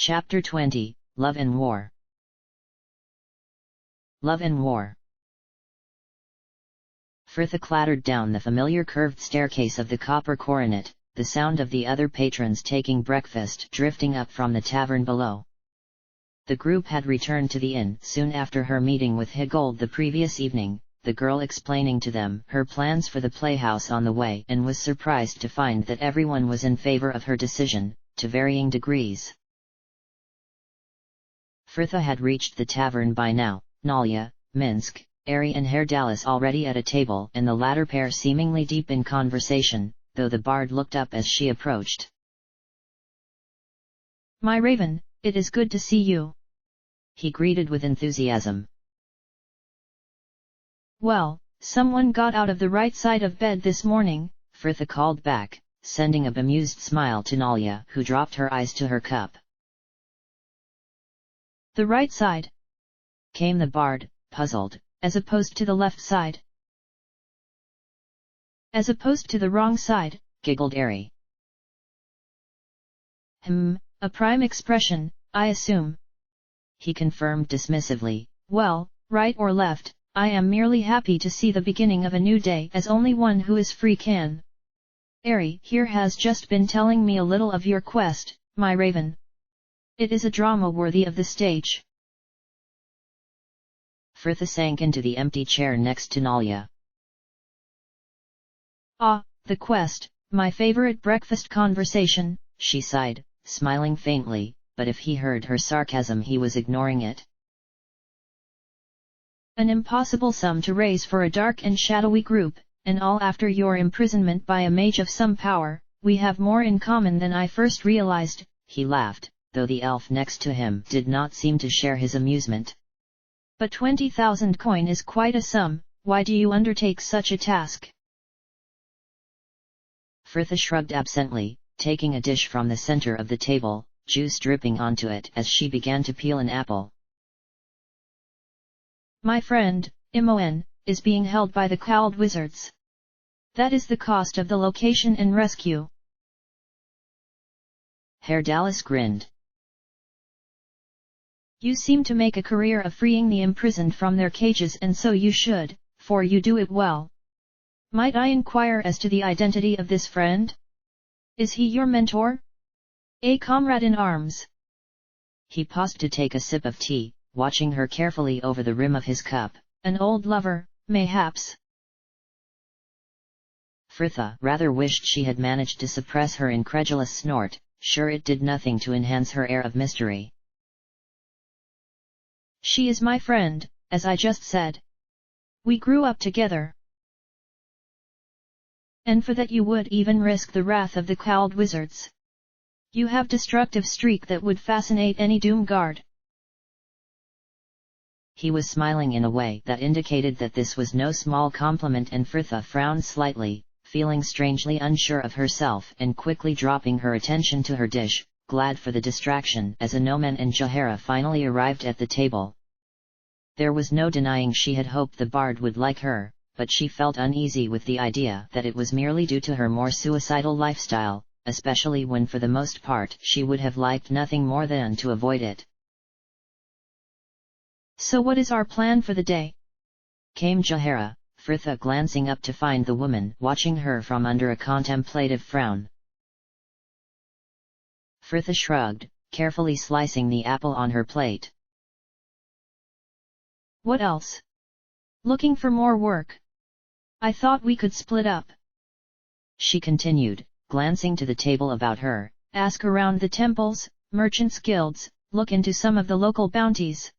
Chapter 20, Love and War. Love and War. Frithha clattered down the familiar curved staircase of the copper coronet, the sound of the other patrons taking breakfast drifting up from the tavern below. The group had returned to the inn soon after her meeting with Higold the previous evening, the girl explaining to them her plans for the playhouse on the way, and was surprised to find that everyone was in favor of her decision, to varying degrees. Frithha had reached the tavern by now, Nalia, Minsk, Ari and Herdalis already at a table and the latter pair seemingly deep in conversation, though the bard looked up as she approached. "My raven, it is good to see you," he greeted with enthusiasm. "Well, someone got out of the right side of bed this morning," Frithha called back, sending a bemused smile to Nalia, who dropped her eyes to her cup. "The right side?" came the bard, puzzled. "As opposed to the left side?" "As opposed to the wrong side," giggled Ari. A prime expression, I assume," he confirmed dismissively. "Well, right or left, I am merely happy to see the beginning of a new day, as only one who is free can. Ari here has just been telling me a little of your quest, my raven. It is a drama worthy of the stage." Frithha sank into the empty chair next to Nalia. "Ah, the quest, my favorite breakfast conversation," she sighed, smiling faintly, but if he heard her sarcasm he was ignoring it. "An impossible sum to raise for a dark and shadowy group, and all after your imprisonment by a mage of some power. We have more in common than I first realized," he laughed, though the elf next to him did not seem to share his amusement. "But 20,000 coin is quite a sum. Why do you undertake such a task?" Frithha shrugged absently, taking a dish from the center of the table, juice dripping onto it as she began to peel an apple. "My friend, Imoen, is being held by the cowled wizards. That is the cost of the location and rescue." Herdalis grinned. "You seem to make a career of freeing the imprisoned from their cages, and so you should, for you do it well. Might I inquire as to the identity of this friend? Is he your mentor? A comrade in arms?" He paused to take a sip of tea, watching her carefully over the rim of his cup. "An old lover, mayhaps?" Frithha rather wished she had managed to suppress her incredulous snort, sure it did nothing to enhance her air of mystery. "She is my friend, as I just said. We grew up together. And for that you would even risk the wrath of the cowled wizards. You have destructive streak that would fascinate any doom guard." He was smiling in a way that indicated that this was no small compliment, and Frithha frowned slightly, feeling strangely unsure of herself and quickly dropping her attention to her dish, glad for the distraction as Inomen and Jahara finally arrived at the table. There was no denying she had hoped the bard would like her, but she felt uneasy with the idea that it was merely due to her more suicidal lifestyle, especially when for the most part she would have liked nothing more than to avoid it. "So what is our plan for the day?" came Jahara, Frithha glancing up to find the woman watching her from under a contemplative frown. Frithha shrugged, carefully slicing the apple on her plate. "What else? Looking for more work? I thought we could split up," she continued, glancing to the table about her. "Ask around the temples, merchants' guilds, look into some of the local bounties.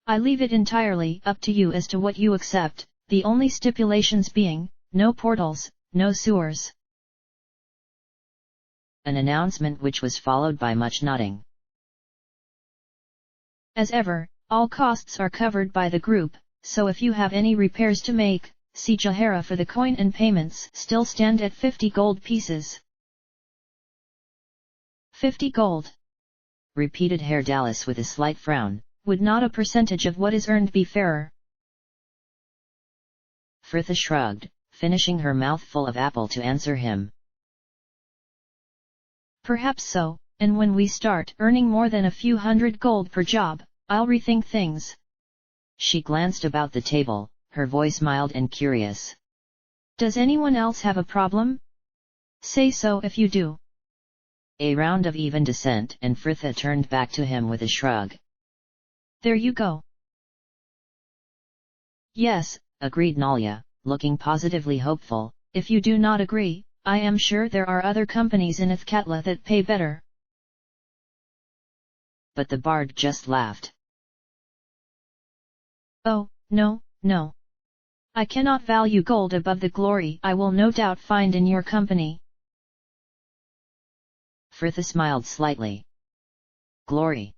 I leave it entirely up to you as to what you accept, the only stipulations being, no portals, no sewers." An announcement which was followed by much nodding. "As ever, all costs are covered by the group, so if you have any repairs to make, see Jahara for the coin, and payments still stand at 50 gold pieces." 50 gold? repeated Herdalis with a slight frown. "Would not a percentage of what is earned be fairer?" Frithha shrugged, finishing her mouthful of apple to answer him. "Perhaps so, and when we start earning more than a few hundred gold per job, I'll rethink things. She glanced about the table, her voice mild and curious. Does anyone else have a problem? Say so if you do. A round of even dissent, and Fritha turned back to him with a shrug. There you go. Yes, agreed Nalya, looking positively hopeful. If you do not agree, I am sure there are other companies in Ithkatla that pay better. But the bard just laughed. Oh, no, no. I cannot value gold above the glory I will no doubt find in your company. Fritha smiled slightly. Glory.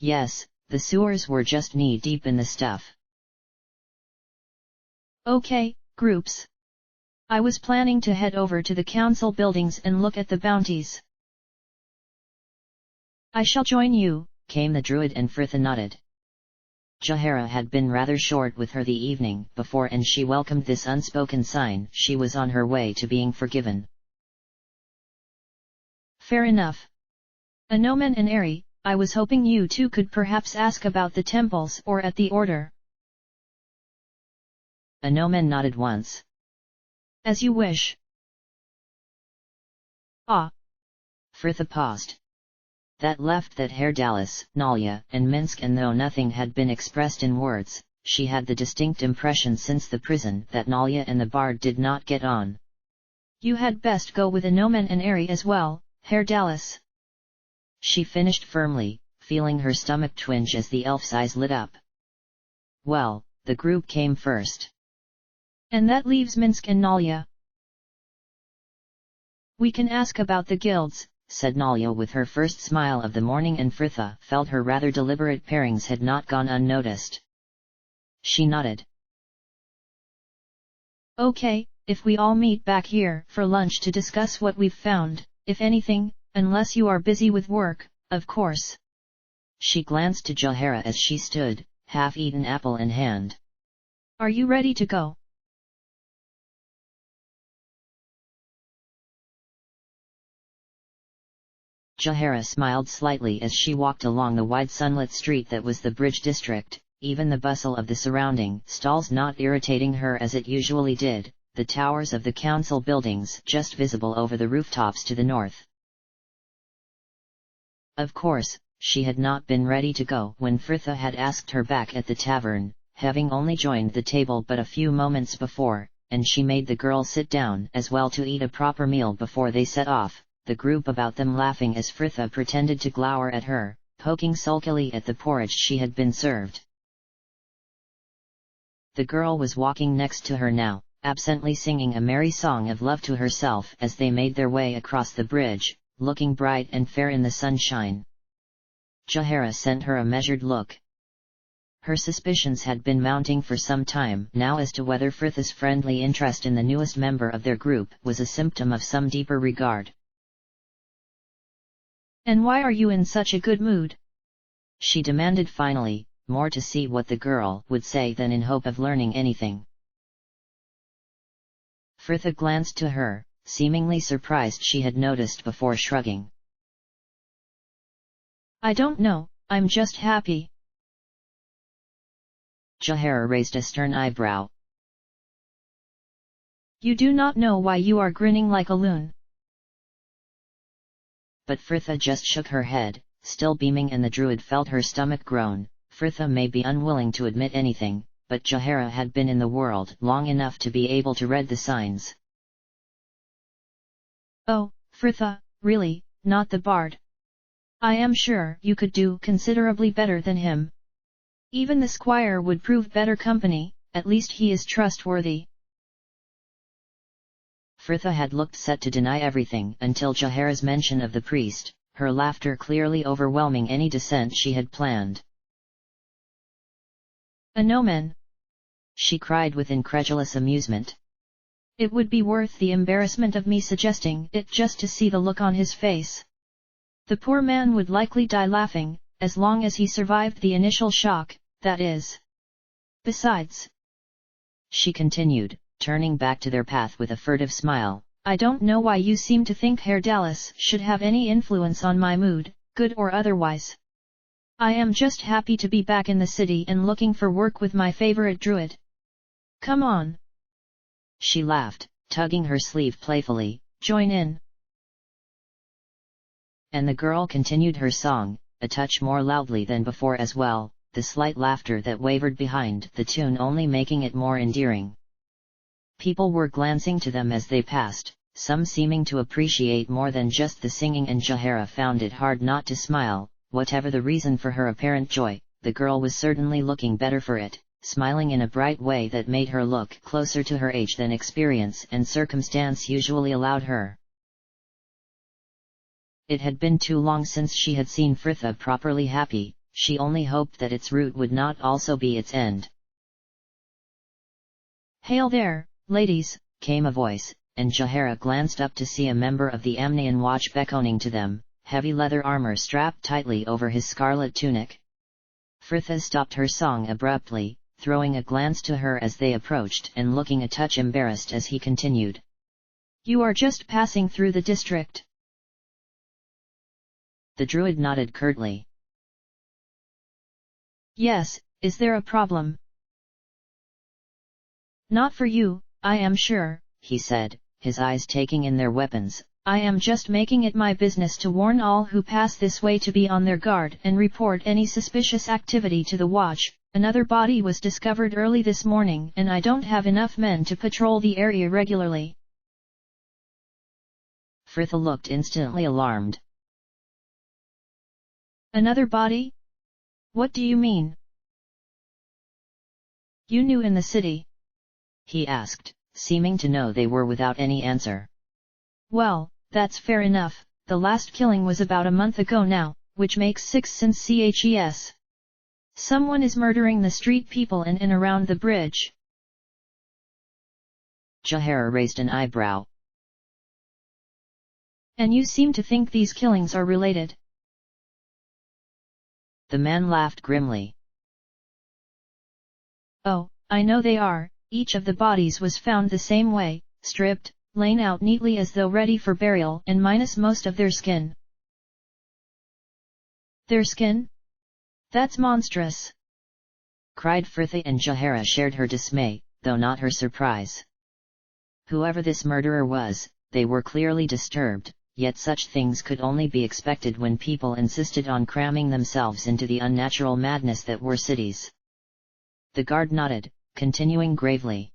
Yes, the sewers were just knee-deep in the stuff. Okay, groups. I was planning to head over to the council buildings and look at the bounties. I shall join you, came the druid, and Fritha nodded. Jahara had been rather short with her the evening before, and she welcomed this unspoken sign. She was on her way to being forgiven. Fair enough. Anomen and Ari, I was hoping you two could perhaps ask about the temples or at the order. Anomen nodded once. As you wish. Ah. Fritha paused. That left that Herr Dallas, Nalya, and Minsk, and though nothing had been expressed in words, she had the distinct impression since the prison that Nalya and the bard did not get on. You had best go with Anomen and Ari as well, Herr Dallas. She finished firmly, feeling her stomach twinge as the elf's eyes lit up. Well, the group came first. And that leaves Minsk and Nalya. We can ask about the guilds, said Nalya with her first smile of the morning, and Fritha felt her rather deliberate pairings had not gone unnoticed. She nodded. Okay, if we all meet back here for lunch to discuss what we've found, if anything, unless you are busy with work, of course. She glanced to Jahara as she stood, half-eaten apple in hand. Are you ready to go? Jahara smiled slightly as she walked along the wide sunlit street that was the bridge district, even the bustle of the surrounding stalls not irritating her as it usually did, the towers of the council buildings just visible over the rooftops to the north. Of course, she had not been ready to go when Fritha had asked her back at the tavern, having only joined the table but a few moments before, and she made the girl sit down as well to eat a proper meal before they set off, the group about them laughing as Fritha pretended to glower at her, poking sulkily at the porridge she had been served. The girl was walking next to her now, absently singing a merry song of love to herself as they made their way across the bridge, looking bright and fair in the sunshine. Jahara sent her a measured look. Her suspicions had been mounting for some time now as to whether Fritha's friendly interest in the newest member of their group was a symptom of some deeper regard. And why are you in such a good mood? She demanded finally, more to see what the girl would say than in hope of learning anything. Fritha glanced to her, seemingly surprised she had noticed before shrugging. I don't know, I'm just happy. Jahara raised a stern eyebrow. You do not know why you are grinning like a loon. But Fritha just shook her head, still beaming, and the druid felt her stomach groan. Fritha may be unwilling to admit anything, but Jahara had been in the world long enough to be able to read the signs. Oh, Fritha, really, not the bard. I am sure you could do considerably better than him. Even the squire would prove better company, at least he is trustworthy. Fritha had looked set to deny everything until Jahara's mention of the priest, her laughter clearly overwhelming any dissent she had planned. Anomen! She cried with incredulous amusement. It would be worth the embarrassment of me suggesting it just to see the look on his face. The poor man would likely die laughing, as long as he survived the initial shock, that is. Besides, she continued, turning back to their path with a furtive smile, I don't know why you seem to think ARandomAudiobookAppeared should have any influence on my mood, good or otherwise. I am just happy to be back in the city and looking for work with my favorite druid. Come on. She laughed, tugging her sleeve playfully, join in. And the girl continued her song, a touch more loudly than before as well, the slight laughter that wavered behind the tune only making it more endearing. People were glancing to them as they passed, some seeming to appreciate more than just the singing, and Jahara found it hard not to smile. Whatever the reason for her apparent joy, the girl was certainly looking better for it, smiling in a bright way that made her look closer to her age than experience and circumstance usually allowed her. It had been too long since she had seen Fritha properly happy. She only hoped that its root would not also be its end. "Hail there, ladies," came a voice, and Jahara glanced up to see a member of the Amnian watch beckoning to them, heavy leather armor strapped tightly over his scarlet tunic. Fritha stopped her song abruptly, throwing a glance to her as they approached and looking a touch embarrassed as he continued. "You are just passing through the district?" The druid nodded curtly. "Yes, is there a problem?" "Not for you, I am sure," he said, his eyes taking in their weapons. "I am just making it my business to warn all who pass this way to be on their guard and report any suspicious activity to the watch. Another body was discovered early this morning and I don't have enough men to patrol the area regularly." Fritha looked instantly alarmed. "Another body? What do you mean?" "You knew in the city?" he asked, seeming to know they were without any answer. "Well, that's fair enough. The last killing was about a month ago now, which makes 6 since CHES. Someone is murdering the street people in and around the bridge." Jahara raised an eyebrow. "And you seem to think these killings are related?" The man laughed grimly. "Oh, I know they are. Each of the bodies was found the same way, stripped, lain out neatly as though ready for burial and minus most of their skin." "Their skin? That's monstrous!" cried Fritha, and Jahara shared her dismay, though not her surprise. Whoever this murderer was, they were clearly disturbed, yet such things could only be expected when people insisted on cramming themselves into the unnatural madness that were cities. The guard nodded, continuing gravely.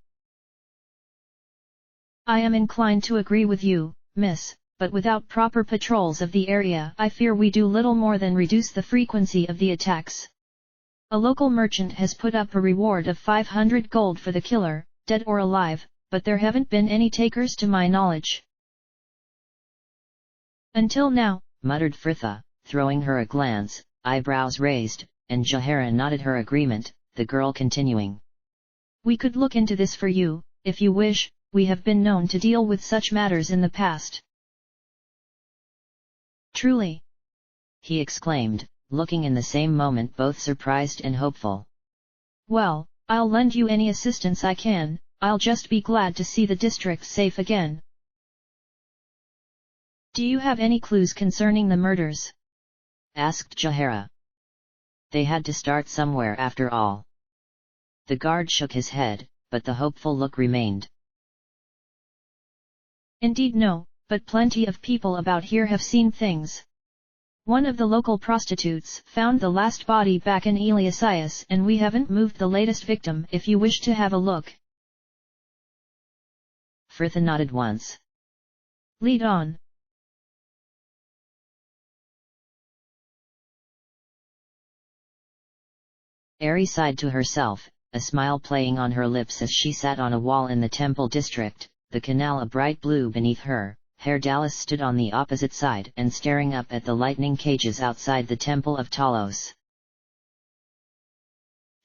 "I am inclined to agree with you, miss, but without proper patrols of the area I fear we do little more than reduce the frequency of the attacks. A local merchant has put up a reward of 500 gold for the killer, dead or alive, but there haven't been any takers to my knowledge." "Until now," muttered Fritha, throwing her a glance, eyebrows raised, and Jahara nodded her agreement, the girl continuing. "We could look into this for you, if you wish. We have been known to deal with such matters in the past." "Truly?" he exclaimed, looking in the same moment both surprised and hopeful. "Well, I'll lend you any assistance I can. I'll just be glad to see the district safe again." "Do you have any clues concerning the murders?" asked Jahara. They had to start somewhere after all. The guard shook his head, but the hopeful look remained. "Indeed no, but plenty of people about here have seen things. One of the local prostitutes found the last body back in Eliasias and we haven't moved the latest victim if you wish to have a look." Fritha nodded once. "Lead on." Ari sighed to herself, a smile playing on her lips as she sat on a wall in the temple district, the canal a bright blue beneath her. ARandomAudiobookAppeared stood on the opposite side and staring up at the lightning cages outside the temple of Talos.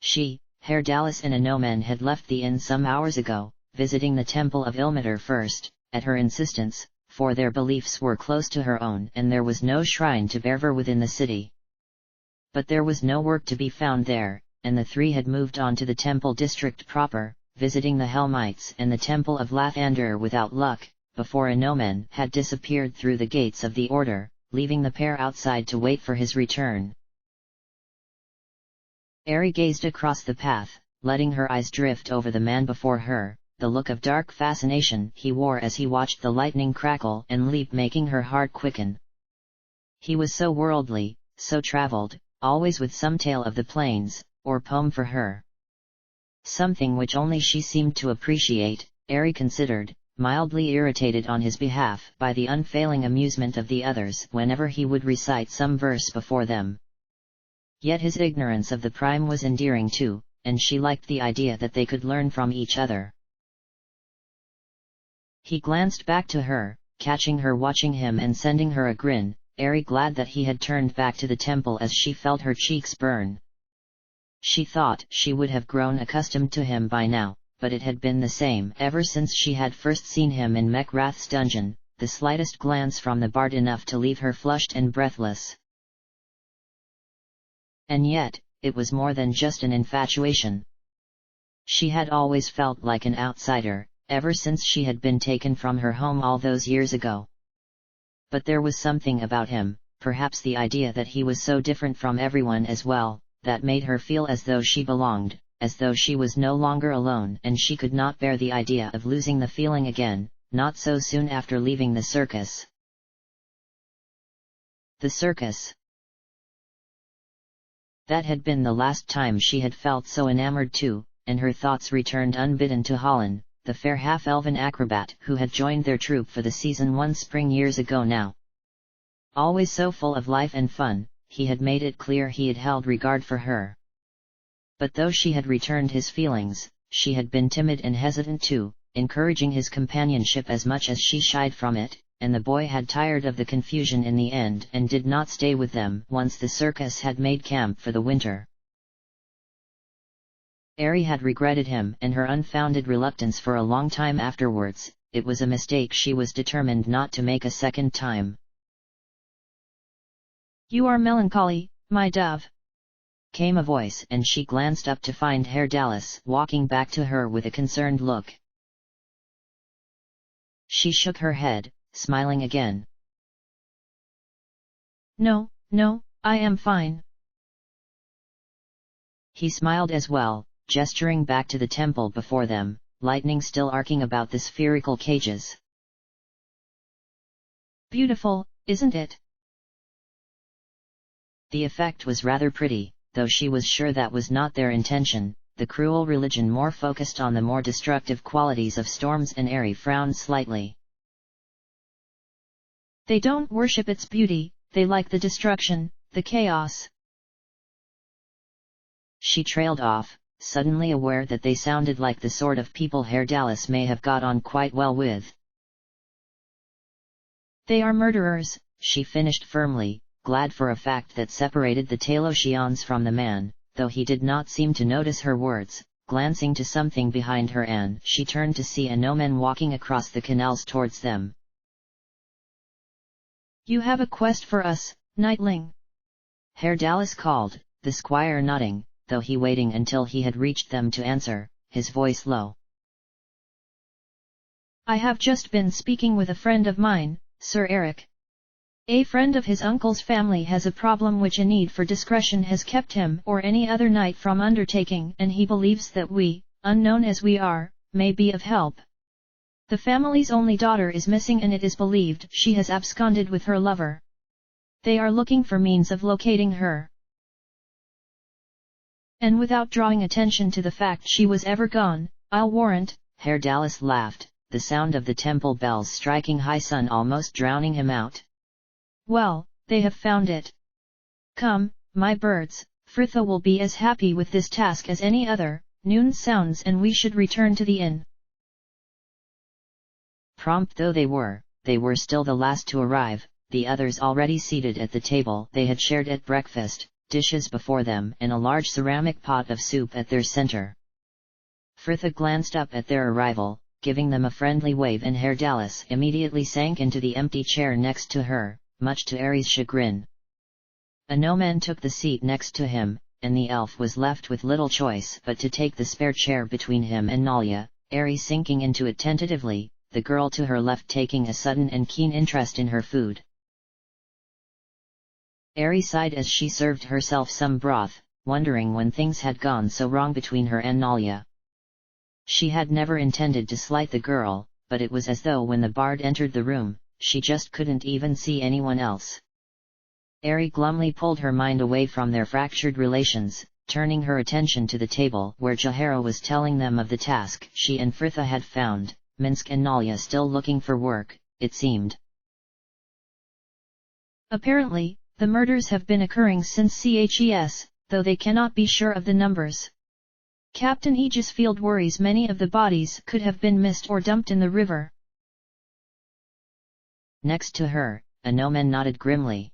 She, ARandomAudiobookAppeared and a Nomen had left the inn some hours ago, visiting the temple of Ilmater first, at her insistence, for their beliefs were close to her own and there was no shrine to Berver within the city. But there was no work to be found there, and the three had moved on to the temple district proper, visiting the Helmites and the temple of Lathander without luck. before Anomen had disappeared through the gates of the order, leaving the pair outside to wait for his return. Eri gazed across the path, letting her eyes drift over the man before her, the look of dark fascination he wore as he watched the lightning crackle and leap making her heart quicken. He was so worldly, so traveled, always with some tale of the plains, or poem for her. Something which only she seemed to appreciate, Eri considered, mildly irritated on his behalf by the unfailing amusement of the others whenever he would recite some verse before them. Yet his ignorance of the prime was endearing too, and she liked the idea that they could learn from each other. He glanced back to her, catching her watching him and sending her a grin, Eri glad that he had turned back to the temple as she felt her cheeks burn. She thought she would have grown accustomed to him by now, but it had been the same ever since she had first seen him in Mechrath's dungeon, the slightest glance from the bard enough to leave her flushed and breathless. And yet, it was more than just an infatuation. She had always felt like an outsider, ever since she had been taken from her home all those years ago. But there was something about him, perhaps the idea that he was so different from everyone as well, that made her feel as though she belonged, as though she was no longer alone, and she could not bear the idea of losing the feeling again, not so soon after leaving the circus. The circus. That had been the last time she had felt so enamored too, and her thoughts returned unbidden to Holland, the fair half-elven acrobat who had joined their troupe for the season one spring years ago now. Always so full of life and fun, he had made it clear he had held regard for her. But though she had returned his feelings, she had been timid and hesitant too, encouraging his companionship as much as she shied from it, and the boy had tired of the confusion in the end and did not stay with them once the circus had made camp for the winter. Eri had regretted him and her unfounded reluctance for a long time afterwards. It was a mistake she was determined not to make a second time. "You are melancholy, my dove," came a voice, and she glanced up to find Herr Dallas walking back to her with a concerned look. She shook her head, smiling again. No, I am fine." He smiled as well, gesturing back to the temple before them, lightning still arcing about the spherical cages. "Beautiful, isn't it?" The effect was rather pretty, though she was sure that was not their intention. The cruel religion more focused on the more destructive qualities of storms, and Eri frowned slightly. "They don't worship its beauty, they like the destruction, the chaos." She trailed off, suddenly aware that they sounded like the sort of people Herr Dallas may have got on quite well with. "They are murderers," she finished firmly, glad for a fact that separated the Talosians from the man, though he did not seem to notice her words. Glancing to something behind her, and she turned to see Anomen walking across the canals towards them. "You have a quest for us, Knightling?" Herr Dallas called, the squire nodding, though he waiting until he had reached them to answer, his voice low. "I have just been speaking with a friend of mine, Sir Eric. A friend of his uncle's family has a problem which a need for discretion has kept him or any other knight from undertaking, and he believes that we, unknown as we are, may be of help. The family's only daughter is missing, and it is believed she has absconded with her lover. They are looking for means of locating her. And without drawing attention to the fact she was ever gone, I'll warrant—" Herr Dallas laughed, the sound of the temple bells striking high sun almost drowning him out. "Well, they have found it. Come, my birds, Fritha will be as happy with this task as any other. Noon sounds and we should return to the inn." Prompt though they were still the last to arrive, the others already seated at the table they had shared at breakfast, dishes before them and a large ceramic pot of soup at their center. Fritha glanced up at their arrival, giving them a friendly wave, and Herr Dallas immediately sank into the empty chair next to her, much to Eri's chagrin. Anomen took the seat next to him, and the elf was left with little choice but to take the spare chair between him and Nalia, Eri sinking into it tentatively, the girl to her left taking a sudden and keen interest in her food. Ari sighed as she served herself some broth, wondering when things had gone so wrong between her and Nalia. She had never intended to slight the girl, but it was as though when the bard entered the room, she just couldn't even see anyone else. Ari glumly pulled her mind away from their fractured relations, turning her attention to the table where Jahara was telling them of the task she and Fritha had found, Minsk and Nalia still looking for work, it seemed. Apparently, the murders have been occurring since CHES, though they cannot be sure of the numbers. Captain Aegisfield worries many of the bodies could have been missed or dumped in the river. Next to her, a Nomen nodded grimly.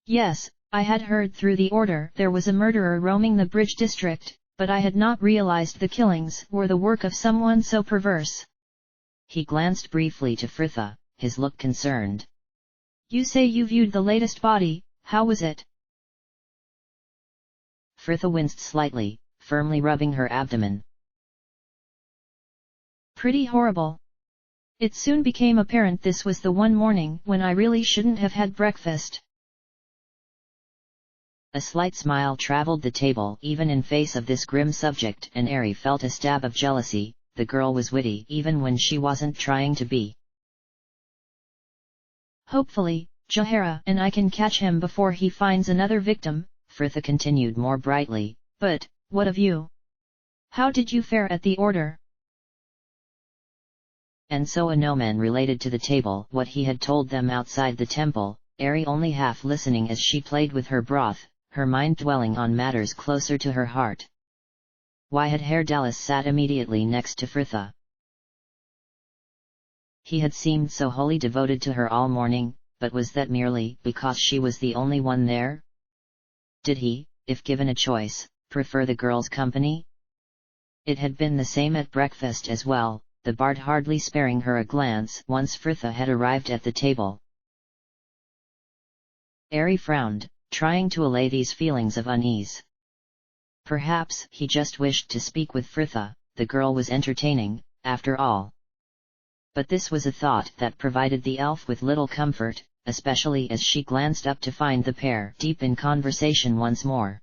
Yes, I had heard through the order there was a murderer roaming the bridge district, but I had not realized the killings were the work of someone so perverse. He glanced briefly to Fritha, his look concerned. You say you viewed the latest body, how was it? Fritha winced slightly, firmly rubbing her abdomen. Pretty horrible. It soon became apparent this was the one morning when I really shouldn't have had breakfast. A slight smile traveled the table even in face of this grim subject, and Ari felt a stab of jealousy. The girl was witty even when she wasn't trying to be. Hopefully, Jahara and I can catch him before he finds another victim, Fritha continued more brightly. But, what of you? How did you fare at the order? And so a Nomen related to the table what he had told them outside the temple, Ari only half listening as she played with her broth, her mind dwelling on matters closer to her heart. Why had Herr Dallas sat immediately next to Fritha? He had seemed so wholly devoted to her all morning, but was that merely because she was the only one there? Did he, if given a choice, prefer the girl's company? It had been the same at breakfast as well, the bard hardly sparing her a glance once Fritha had arrived at the table. Ari frowned, trying to allay these feelings of unease. Perhaps he just wished to speak with Fritha, the girl was entertaining, after all. But this was a thought that provided the elf with little comfort, especially as she glanced up to find the pair deep in conversation once more.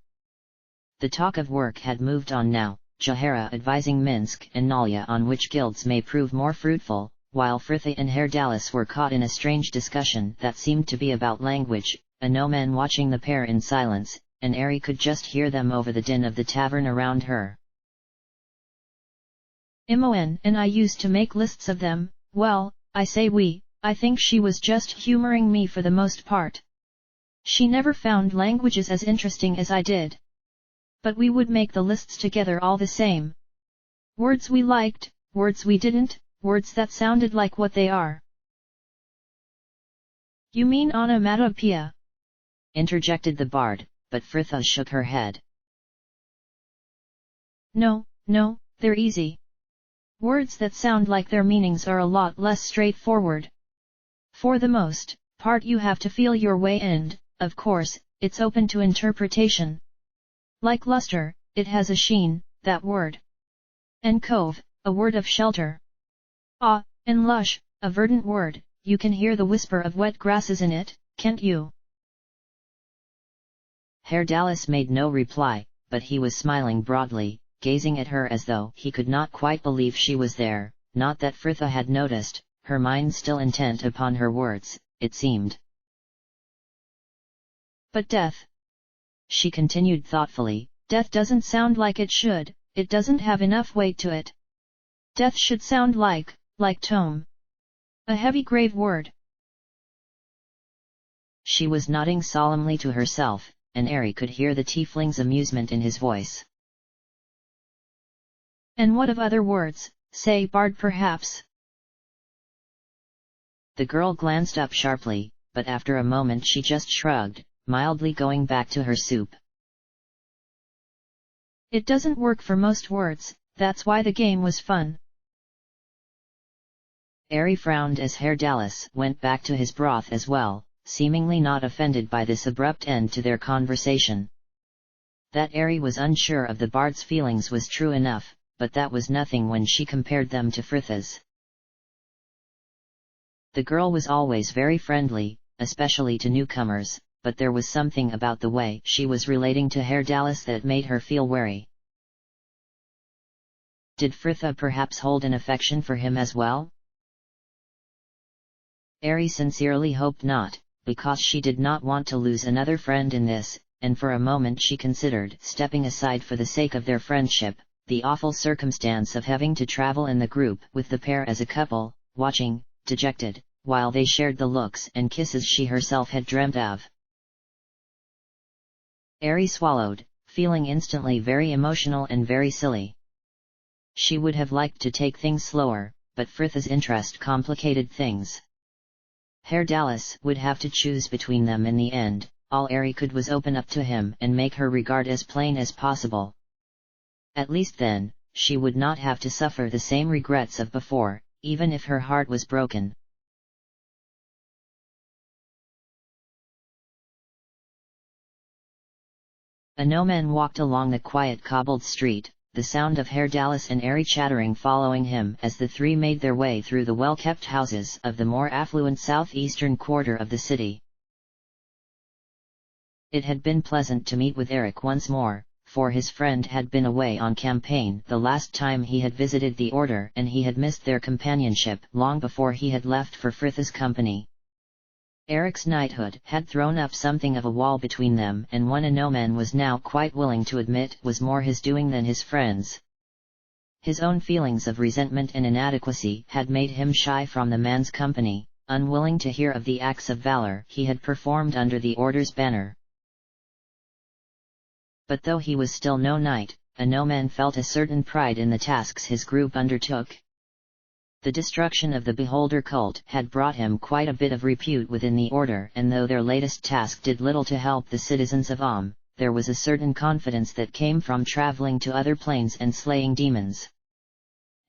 The talk of work had moved on now, Jahara advising Minsk and Nalia on which guilds may prove more fruitful, while Fritha and Herr Dallas were caught in a strange discussion that seemed to be about language, a Nomen watching the pair in silence, and Ari could just hear them over the din of the tavern around her. Mon and I used to make lists of them. Well, I say we, I think she was just humoring me for the most part. She never found languages as interesting as I did. But we would make the lists together all the same. Words we liked, words we didn't, words that sounded like what they are. You mean onomatopoeia? Interjected the bard, but Fritha shook her head. No, they're easy. Words that sound like their meanings are a lot less straightforward. For the most part you have to feel your way and, of course, it's open to interpretation. Like luster, it has a sheen, that word. And cove, a word of shelter. Ah, and lush, a verdant word, you can hear the whisper of wet grasses in it, can't you? Herr Dallas made no reply, but he was smiling broadly, gazing at her as though he could not quite believe she was there, not that Fritha had noticed, her mind still intent upon her words, it seemed. But death, she continued thoughtfully, death doesn't sound like it should, it doesn't have enough weight to it. Death should sound like tome. A heavy grave word. She was nodding solemnly to herself, and Ari could hear the tiefling's amusement in his voice. And what of other words, say bard perhaps? The girl glanced up sharply, but after a moment she just shrugged, mildly going back to her soup. It doesn't work for most words, that's why the game was fun. Ari frowned as Herr Dallas went back to his broth as well, seemingly not offended by this abrupt end to their conversation. That Ari was unsure of the bard's feelings was true enough, but that was nothing when she compared them to Fritha's. The girl was always very friendly, especially to newcomers, but there was something about the way she was relating to Herr Dallas that made her feel wary. Did Fritha perhaps hold an affection for him as well? Ari sincerely hoped not, because she did not want to lose another friend in this, and for a moment she considered stepping aside for the sake of their friendship, the awful circumstance of having to travel in the group with the pair as a couple, watching, dejected, while they shared the looks and kisses she herself had dreamt of. Ari swallowed, feeling instantly very emotional and very silly. She would have liked to take things slower, but Fritha's interest complicated things. Herr Dallas would have to choose between them in the end. All Ari could was open up to him and make her regard as plain as possible. At least then, she would not have to suffer the same regrets of before, even if her heart was broken. A no-man walked along the quiet cobbled street, the sound of Herr Dallas and Ari chattering following him as the three made their way through the well-kept houses of the more affluent southeastern quarter of the city. It had been pleasant to meet with Eric once more, for his friend had been away on campaign the last time he had visited the Order and he had missed their companionship long before he had left for Fritha's company. Eric's knighthood had thrown up something of a wall between them, and one a no-man was now quite willing to admit was more his doing than his friend's. His own feelings of resentment and inadequacy had made him shy from the man's company, unwilling to hear of the acts of valor he had performed under the Order's banner. But though he was still no knight, a no-man felt a certain pride in the tasks his group undertook. The destruction of the Beholder cult had brought him quite a bit of repute within the Order, and though their latest task did little to help the citizens of there was a certain confidence that came from traveling to other planes and slaying demons.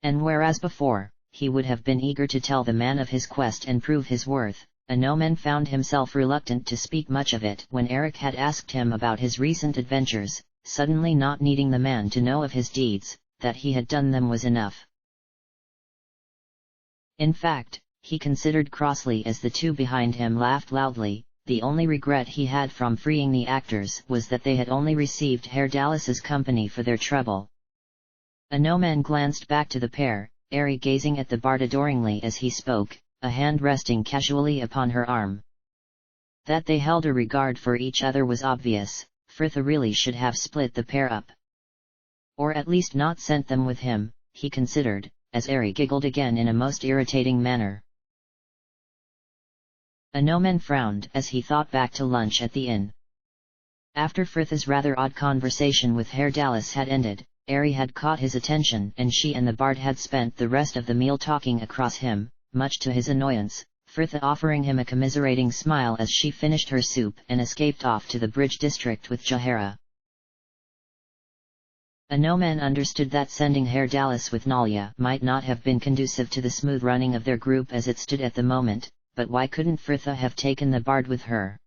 And whereas before, he would have been eager to tell the man of his quest and prove his worth, a no-man found himself reluctant to speak much of it when Eric had asked him about his recent adventures, suddenly not needing the man to know of his deeds, that he had done them was enough. In fact, he considered crossly as the two behind him laughed loudly, the only regret he had from freeing the actors was that they had only received Herr Dallas's company for their trouble. A no-man glanced back to the pair, Ari gazing at the bard adoringly as he spoke, a hand resting casually upon her arm. That they held a regard for each other was obvious. Fritha really should have split the pair up. Or at least not sent them with him, he considered, as Ari giggled again in a most irritating manner. A no-man frowned as he thought back to lunch at the inn. After Fritha's rather odd conversation with Herr Dallas had ended, Ari had caught his attention and she and the bard had spent the rest of the meal talking across him, much to his annoyance, Fritha offering him a commiserating smile as she finished her soup and escaped off to the bridge district with Jahara. A no-man understood that sending Herr Dallas with Nalia might not have been conducive to the smooth running of their group as it stood at the moment, but why couldn't Fritha have taken the bard with her?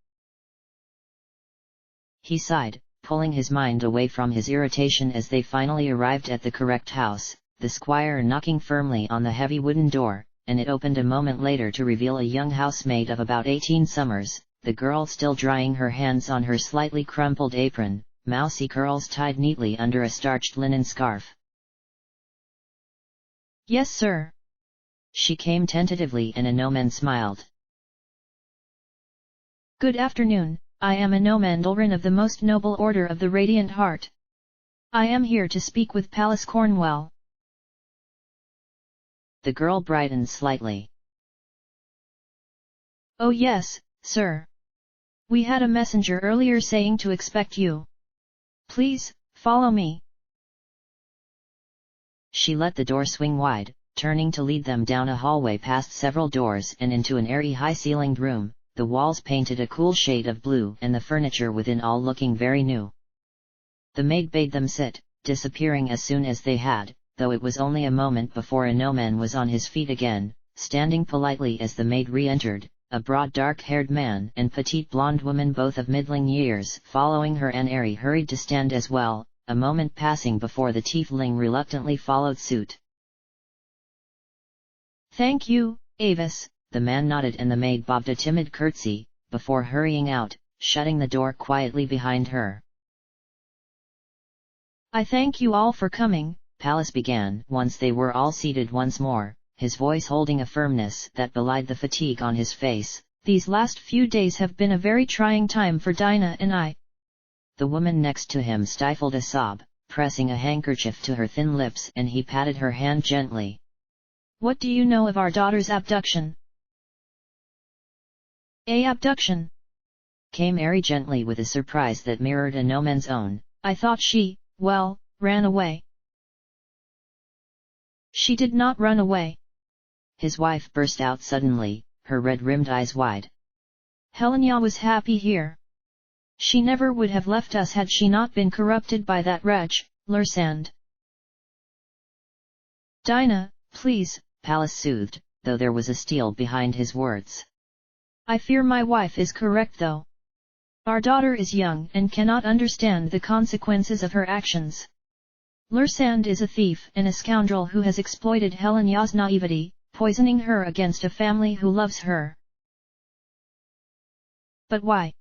He sighed, pulling his mind away from his irritation as they finally arrived at the correct house, the squire knocking firmly on the heavy wooden door, and it opened a moment later to reveal a young housemaid of about 18 summers, the girl still drying her hands on her slightly crumpled apron, mousy curls tied neatly under a starched linen scarf. Yes, sir. She came tentatively and a no-man smiled. Good afternoon, I am a no-man Dalrin of the Most Noble Order of the Radiant Heart. I am here to speak with Palace Cornwell. The girl brightened slightly. Oh yes, sir. We had a messenger earlier saying to expect you. Please, follow me. She let the door swing wide, turning to lead them down a hallway past several doors and into an airy high-ceilinged room, the walls painted a cool shade of blue and the furniture within all looking very new. The maid bade them sit, disappearing as soon as they had, though it was only a moment before a no-man was on his feet again, standing politely as the maid re-entered, a broad dark-haired man and petite blonde woman both of middling years following her, and Ari hurried to stand as well, a moment passing before the tiefling reluctantly followed suit. "Thank you, Avis." The man nodded and the maid bobbed a timid curtsy, before hurrying out, shutting the door quietly behind her. "I thank you all for coming," Pallas began once they were all seated once more, his voice holding a firmness that belied the fatigue on his face. "These last few days have been a very trying time for Dinah and I." The woman next to him stifled a sob, pressing a handkerchief to her thin lips, and he patted her hand gently. "What do you know of our daughter's abduction?" "Abduction?" came Ari gently with a surprise that mirrored a noman's own. "I thought she, well, ran away." "She did not run away," his wife burst out suddenly, her red-rimmed eyes wide. "Helena was happy here. She never would have left us had she not been corrupted by that wretch, Lursand." "Dinah, please," Pallas soothed, though there was a steel behind his words. "I fear my wife is correct though. Our daughter is young and cannot understand the consequences of her actions. Lursand is a thief and a scoundrel who has exploited Helena's naivety, poisoning her against a family who loves her." "But why?"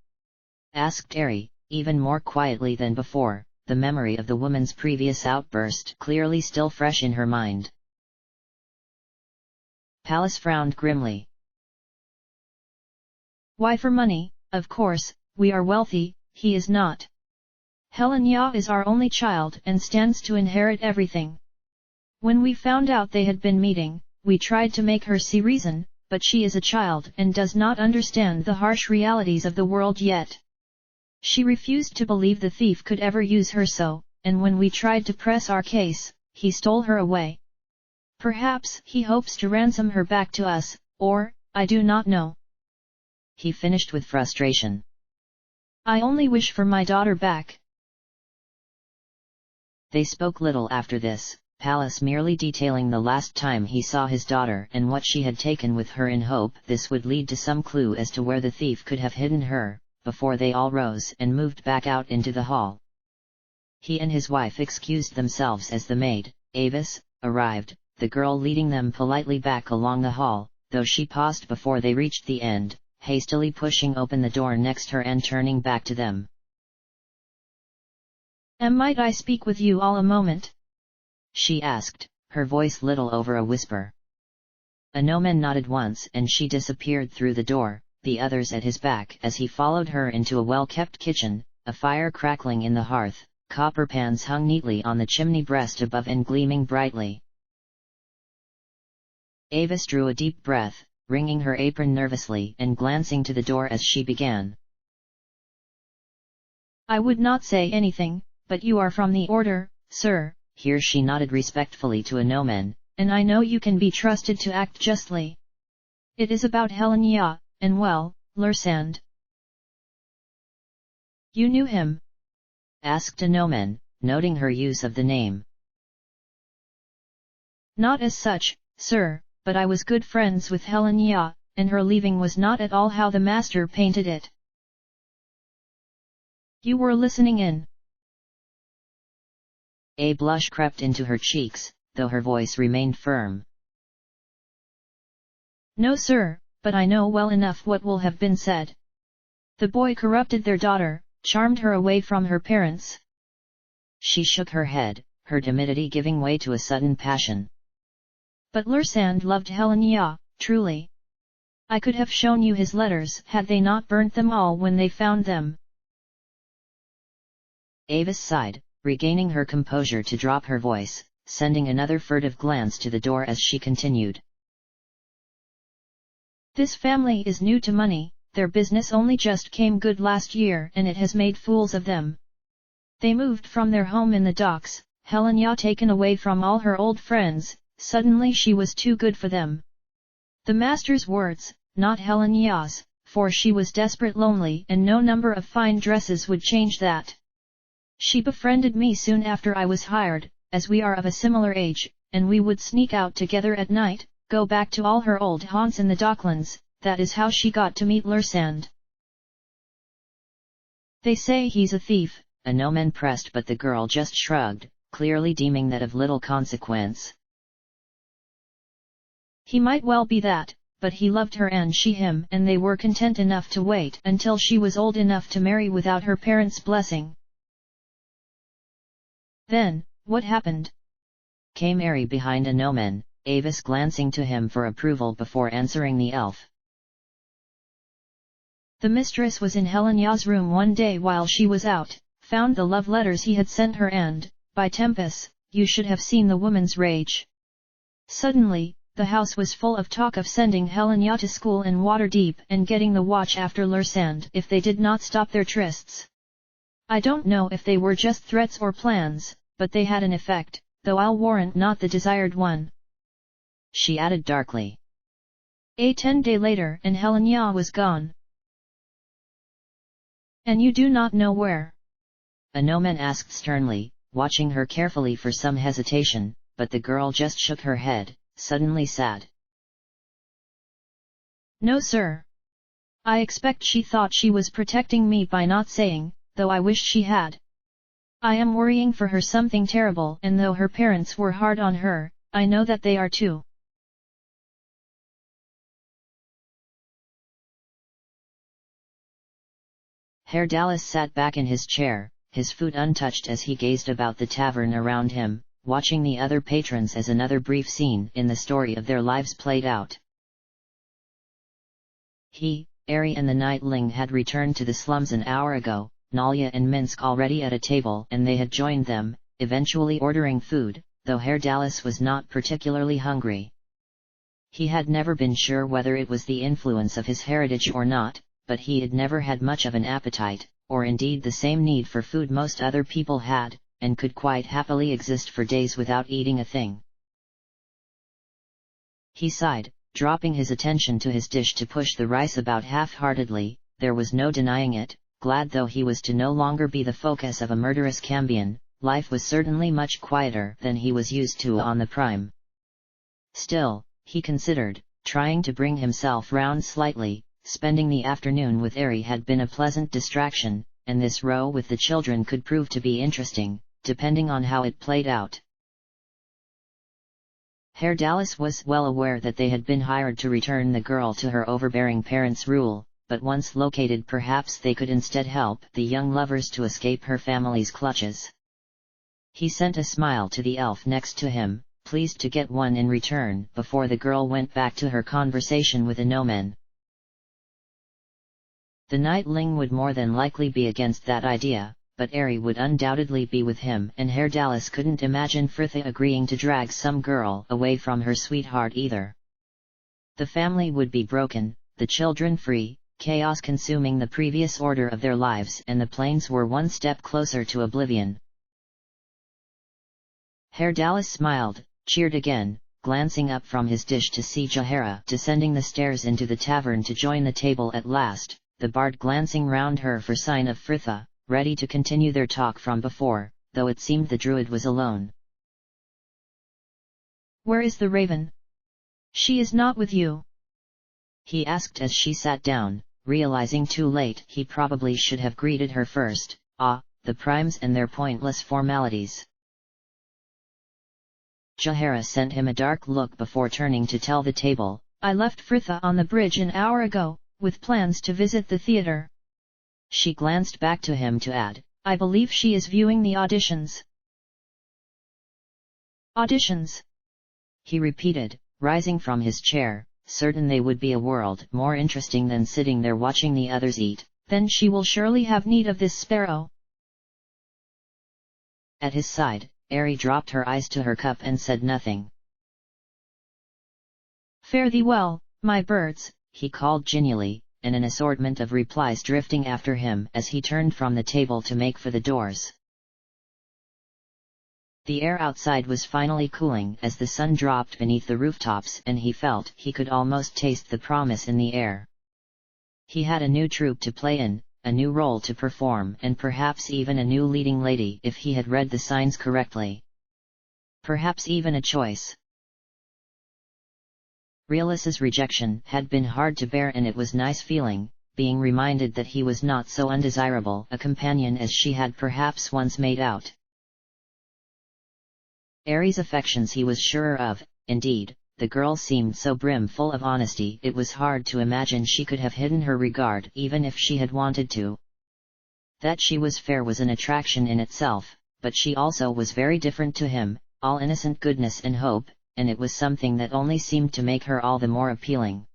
asked Ari, even more quietly than before, the memory of the woman's previous outburst clearly still fresh in her mind. Pallas frowned grimly. "Why, for money, of course. We are wealthy, he is not. Helena is our only child and stands to inherit everything. When we found out they had been meeting, we tried to make her see reason, but she is a child and does not understand the harsh realities of the world yet. She refused to believe the thief could ever use her so, and when we tried to press our case, he stole her away. Perhaps he hopes to ransom her back to us, or, I do not know." He finished with frustration. "I only wish for my daughter back." They spoke little after this, Pallas merely detailing the last time he saw his daughter and what she had taken with her in hope this would lead to some clue as to where the thief could have hidden her, before they all rose and moved back out into the hall. He and his wife excused themselves as the maid, Avis, arrived, the girl leading them politely back along the hall, though she paused before they reached the end, hastily pushing open the door next her and turning back to them. "Might I speak with you all a moment?" she asked, her voice little over a whisper. A noman nodded once and she disappeared through the door, the others at his back as he followed her into a well-kept kitchen, a fire crackling in the hearth, copper pans hung neatly on the chimney breast above and gleaming brightly. Avis drew a deep breath, wringing her apron nervously and glancing to the door as she began. "I would not say anything, but you are from the order, sir." Here she nodded respectfully to a noman. "And I know you can be trusted to act justly. It is about Helena, and well, Lursand." "You knew him?" asked a noman, noting her use of the name. "Not as such, sir, but I was good friends with Helena, and her leaving was not at all how the master painted it." "You were listening in?" A blush crept into her cheeks, though her voice remained firm. "No, sir, but I know well enough what will have been said. The boy corrupted their daughter, charmed her away from her parents." She shook her head, her timidity giving way to a sudden passion. "But Lursand loved Helena, truly. I could have shown you his letters had they not burnt them all when they found them." Avis sighed, regaining her composure to drop her voice, sending another furtive glance to the door as she continued. "This family is new to money, their business only just came good last year and it has made fools of them. They moved from their home in the docks, Helena taken away from all her old friends, suddenly she was too good for them. The master's words, not Helena's, for she was desperate lonely and no number of fine dresses would change that. She befriended me soon after I was hired, as we are of a similar age, and we would sneak out together at night, go back to all her old haunts in the docklands. That is how she got to meet Lursand. They say he's a thief, A nomen pressed, but the girl just shrugged, clearly deeming that of little consequence. He might well be that, but he loved her and she him, and they were content enough to wait until she was old enough to marry without her parents' blessing. Then, what happened? Came Ari behind a nomen, Avis glancing to him for approval before answering the elf. The mistress was in Helenia's room one day while she was out, found the love letters he had sent her and, by tempest, you should have seen the woman's rage. Suddenly, the house was full of talk of sending Helenia to school in Waterdeep and getting the watch after Lursand if they did not stop their trysts. I don't know if they were just threats or plans, but they had an effect, though I'll warrant not the desired one. She added darkly. 10 days later and Helenia was gone. And you do not know where? A nomen asked sternly, watching her carefully for some hesitation, but the girl just shook her head, suddenly sad. No sir. I expect she thought she was protecting me by not saying, though I wish she had. I am worrying for her something terrible, and though her parents were hard on her, I know that they are too. Herr Dallas sat back in his chair, his foot untouched as he gazed about the tavern around him, watching the other patrons as another brief scene in the story of their lives played out. He, Ari and the Nightling had returned to the slums an hour ago, Nalia and Minsk already at a table, and they had joined them, eventually ordering food, though Herr Dallas was not particularly hungry. He had never been sure whether it was the influence of his heritage or not, but he had never had much of an appetite, or indeed the same need for food most other people had, and could quite happily exist for days without eating a thing. He sighed, dropping his attention to his dish to push the rice about half-heartedly. There was no denying it, glad though he was to no longer be the focus of a murderous Cambion, life was certainly much quieter than he was used to on the Prime. Still, he considered, trying to bring himself round slightly. Spending the afternoon with Ari had been a pleasant distraction, and this row with the children could prove to be interesting, depending on how it played out. Herr Dallas was well aware that they had been hired to return the girl to her overbearing parents' rule, but once located perhaps they could instead help the young lovers to escape her family's clutches. He sent a smile to the elf next to him, pleased to get one in return before the girl went back to her conversation with a nomen. The Nightling would more than likely be against that idea, but Ari would undoubtedly be with him, and Herr Dallas couldn't imagine Fritha agreeing to drag some girl away from her sweetheart either. The family would be broken, the children free, chaos consuming the previous order of their lives, and the plains were one step closer to oblivion. Herr Dallas smiled, cheered again, glancing up from his dish to see Jahara descending the stairs into the tavern to join the table at last. The bard glancing round her for sign of Fritha, ready to continue their talk from before, though it seemed the druid was alone. Where is the raven? She is not with you? He asked as she sat down, realizing too late he probably should have greeted her first. The primes and their pointless formalities. Jahara sent him a dark look before turning to tell the table. I left Fritha on the bridge an hour ago, with plans to visit the theatre. She glanced back to him to add, I believe she is viewing the auditions. Auditions? He repeated, rising from his chair, certain they would be a world more interesting than sitting there watching the others eat. Then she will surely have need of this sparrow. At his side, Ari dropped her eyes to her cup and said nothing. Fare thee well, my birds, he called genially, and an assortment of replies drifting after him as he turned from the table to make for the doors. The air outside was finally cooling as the sun dropped beneath the rooftops, and he felt he could almost taste the promise in the air. He had a new troupe to play in, a new role to perform, and perhaps even a new leading lady if he had read the signs correctly. Perhaps even a choice. Realis's rejection had been hard to bear, and it was nice feeling, being reminded that he was not so undesirable a companion as she had perhaps once made out. Ares' affections he was surer of, indeed, the girl seemed so brimful of honesty it was hard to imagine she could have hidden her regard even if she had wanted to. That she was fair was an attraction in itself, but she also was very different to him, all innocent goodness and hope, and it was something that only seemed to make her all the more appealing.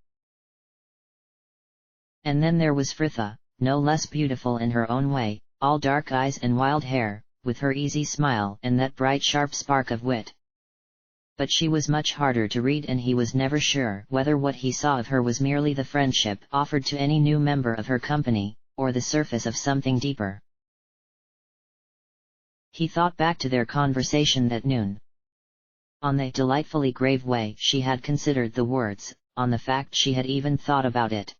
And then there was Fritha, no less beautiful in her own way, all dark eyes and wild hair, with her easy smile and that bright sharp spark of wit. But she was much harder to read, and he was never sure whether what he saw of her was merely the friendship offered to any new member of her company, or the surface of something deeper. He thought back to their conversation that noon. On the delightfully grave way she had considered the words, on the fact she had even thought about it.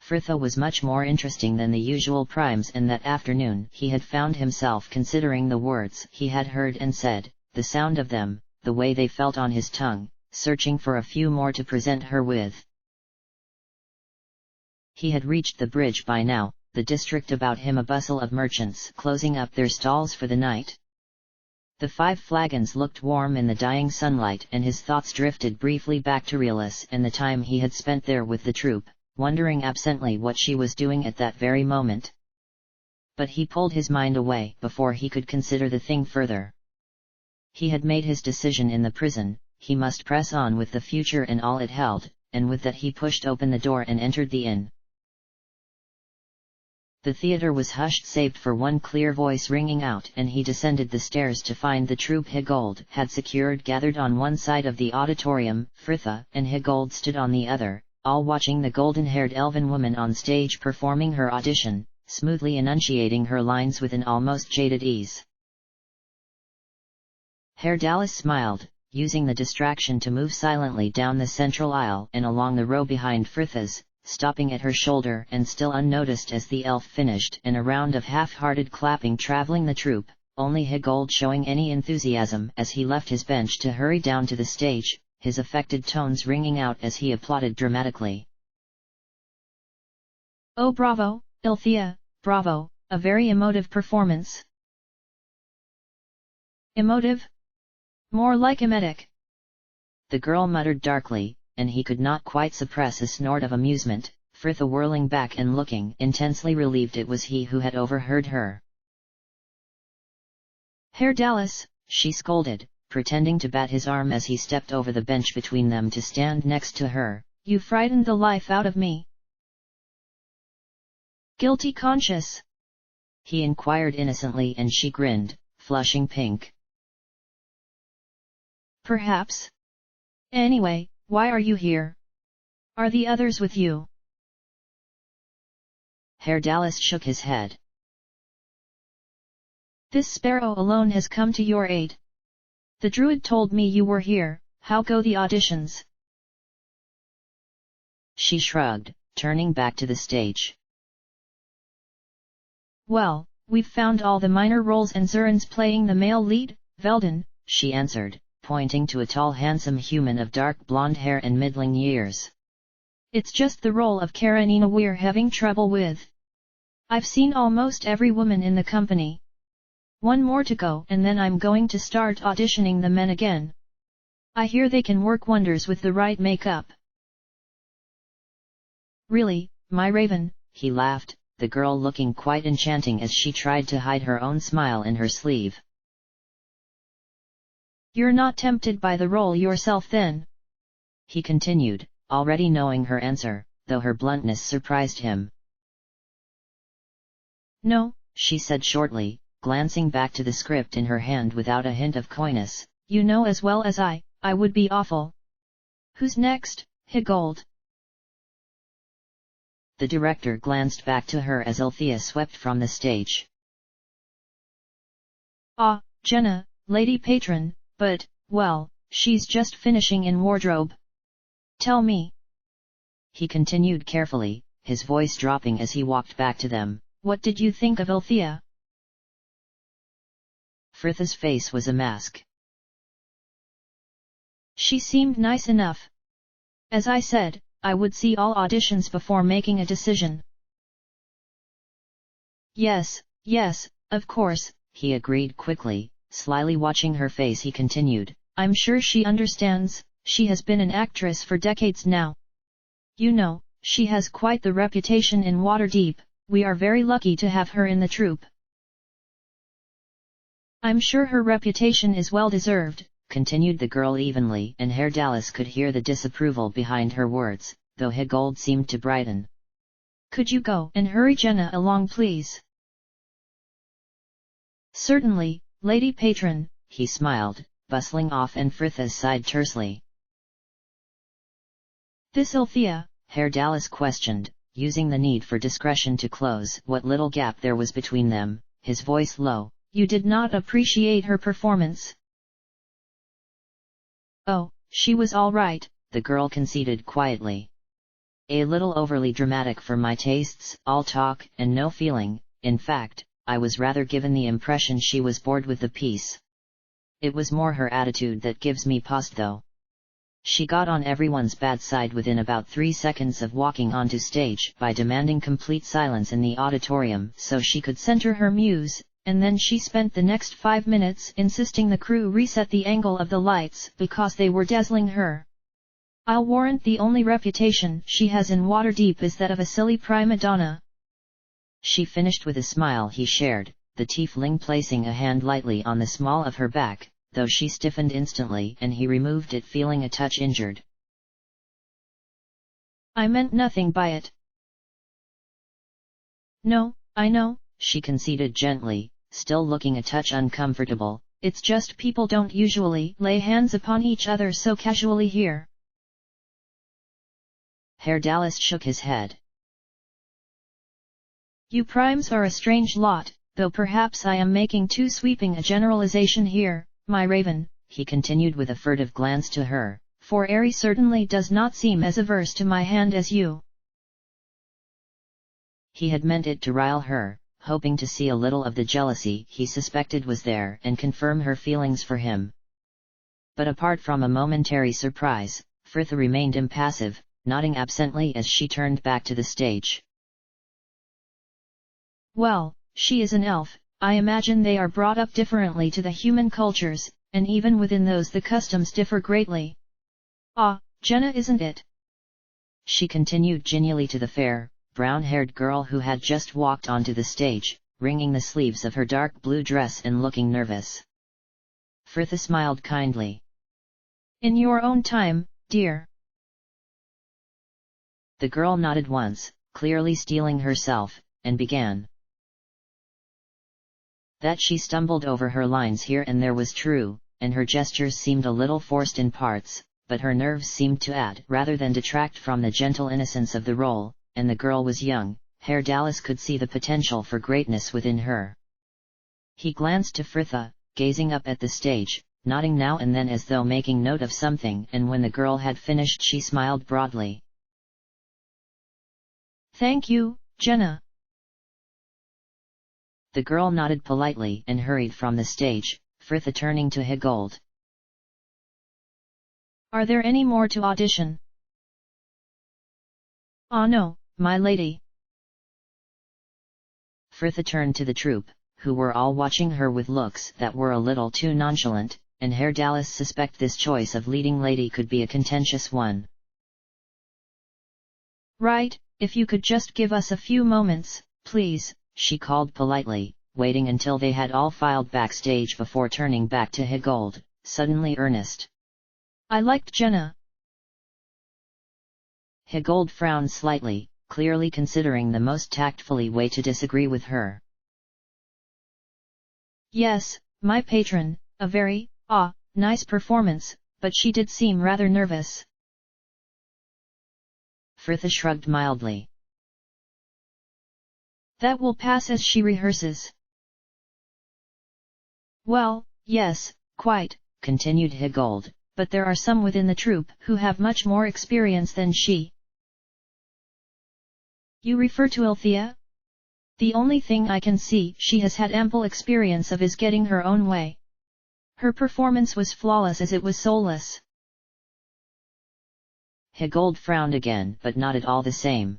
Fritha was much more interesting than the usual primes, and that afternoon he had found himself considering the words he had heard and said, the sound of them, the way they felt on his tongue, searching for a few more to present her with. He had reached the bridge by now, the district about him a bustle of merchants closing up their stalls for the night. The 5 flagons looked warm in the dying sunlight, and his thoughts drifted briefly back to Realis and the time he had spent there with the troupe, wondering absently what she was doing at that very moment. But he pulled his mind away before he could consider the thing further. He had made his decision in the prison, he must press on with the future and all it held, and with that he pushed open the door and entered the inn. The theatre was hushed save for one clear voice ringing out, and he descended the stairs to find the troupe Higold had secured gathered on one side of the auditorium. Fritha and Higold stood on the other, all watching the golden-haired elven woman on stage performing her audition, smoothly enunciating her lines with an almost jaded ease. Herr Dallas smiled, using the distraction to move silently down the central aisle and along the row behind Fritha's, stopping at her shoulder and still unnoticed as the elf finished, and a round of half-hearted clapping traveling the troupe, only Higold showing any enthusiasm as he left his bench to hurry down to the stage, his affected tones ringing out as he applauded dramatically. "Oh bravo, Althea, bravo, a very emotive performance." "Emotive? More like emetic," the girl muttered darkly, and he could not quite suppress a snort of amusement. Fritha whirling back and looking intensely relieved it was he who had overheard her. "Herr Dallas," she scolded, pretending to bat his arm as he stepped over the bench between them to stand next to her, "you frightened the life out of me." "Guilty conscious?" he inquired innocently, and she grinned, flushing pink. "Perhaps. Anyway, why are you here? Are the others with you?" Herr Dallas shook his head. "This sparrow alone has come to your aid. The druid told me you were here. How go the auditions?" She shrugged, turning back to the stage. "Well, we've found all the minor roles and Zurin's playing the male lead, Veldon," she answered, pointing to a tall handsome human of dark blonde hair and middling years. "It's just the role of Karenina we're having trouble with. I've seen almost every woman in the company. One more to go and then I'm going to start auditioning the men again. I hear they can work wonders with the right makeup." "Really, my raven?" he laughed, the girl looking quite enchanting as she tried to hide her own smile in her sleeve. "You're not tempted by the role yourself then?" he continued, already knowing her answer, though her bluntness surprised him. "No," she said shortly, glancing back to the script in her hand without a hint of coyness. "You know as well as I would be awful. Who's next, Higold?" The director glanced back to her as Althea swept from the stage. "Ah, Jenna, lady patron, but, well, she's just finishing in wardrobe. Tell me," he continued carefully, his voice dropping as he walked back to them, "what did you think of Althea?" Fritha's face was a mask. "She seemed nice enough. As I said, I would see all auditions before making a decision. Yes, of course, he agreed quickly, slyly watching her face. He continued, I'm sure she understands, she has been an actress for decades now. You know, she has quite the reputation in Waterdeep, we are very lucky to have her in the troupe. I'm sure her reputation is well deserved, continued the girl evenly, and Herr Dallas could hear the disapproval behind her words, though Higold seemed to brighten. Could you go and hurry Jenna along please? Certainly, Lady Patron, he smiled, bustling off, and Fritha sighed tersely. This Althea? Herr Dallas questioned, using the need for discretion to close what little gap there was between them, his voice low. You did not appreciate her performance? Oh, she was all right, the girl conceded quietly. A little overly dramatic for my tastes, all talk and no feeling. In fact, I was rather given the impression she was bored with the piece. It was more her attitude that gives me pause though. She got on everyone's bad side within about 3 seconds of walking onto stage by demanding complete silence in the auditorium so she could center her muse, and then she spent the next 5 minutes insisting the crew reset the angle of the lights because they were dazzling her. I'll warrant the only reputation she has in Waterdeep is that of a silly prima donna. She finished with a smile he shared, the tiefling placing a hand lightly on the small of her back, though she stiffened instantly and he removed it feeling a touch injured. I meant nothing by it. No, I know, she conceded gently, still looking a touch uncomfortable. It's just people don't usually lay hands upon each other so casually here. Herr Dallas shook his head. You primes are a strange lot, though perhaps I am making too sweeping a generalization here, my raven, he continued with a furtive glance to her, for Ari certainly does not seem as averse to my hand as you. He had meant it to rile her, hoping to see a little of the jealousy he suspected was there and confirm her feelings for him. But apart from a momentary surprise, Fritha remained impassive, nodding absently as she turned back to the stage. Well, she is an elf, I imagine they are brought up differently to the human cultures, and even within those the customs differ greatly. Ah, Jenna isn't it? She continued genially to the fair, brown-haired girl who had just walked onto the stage, wringing the sleeves of her dark blue dress and looking nervous. Fritha smiled kindly. In your own time, dear. The girl nodded once, clearly steeling herself, and began. That she stumbled over her lines here and there was true, and her gestures seemed a little forced in parts, but her nerves seemed to add rather than detract from the gentle innocence of the role, and the girl was young. Herr Dallas could see the potential for greatness within her. He glanced to Fritha, gazing up at the stage, nodding now and then as though making note of something, and when the girl had finished she smiled broadly. Thank you, Jenna. The girl nodded politely and hurried from the stage, Fritha turning to Higold. Are there any more to audition? Ah no, my lady. Fritha turned to the troupe, who were all watching her with looks that were a little too nonchalant, and Herr Dallas suspect this choice of leading lady could be a contentious one. Right, if you could just give us a few moments, please, she called politely, waiting until they had all filed backstage before turning back to Higold, suddenly earnest. I liked Jenna. Higold frowned slightly, clearly considering the most tactfully way to disagree with her. Yes, my patron, a very, nice performance, but she did seem rather nervous. Fritha shrugged mildly. That will pass as she rehearses. Well, yes, quite, continued Higold, but there are some within the troupe who have much more experience than she. You refer to Althea? The only thing I can see she has had ample experience of is getting her own way. Her performance was flawless as it was soulless. Higold frowned again but nodded all the same.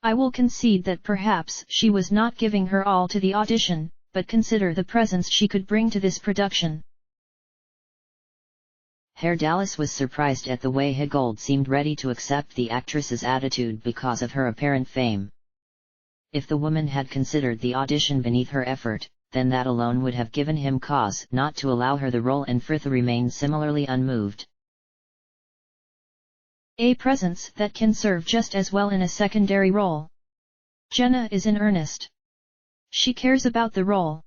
I will concede that perhaps she was not giving her all to the audition, but consider the presence she could bring to this production. Herr Dallas was surprised at the way Higold seemed ready to accept the actress's attitude because of her apparent fame. If the woman had considered the audition beneath her effort, then that alone would have given him cause not to allow her the role, and Frithha remained similarly unmoved. A presence that can serve just as well in a secondary role. Jenna is in earnest. She cares about the role.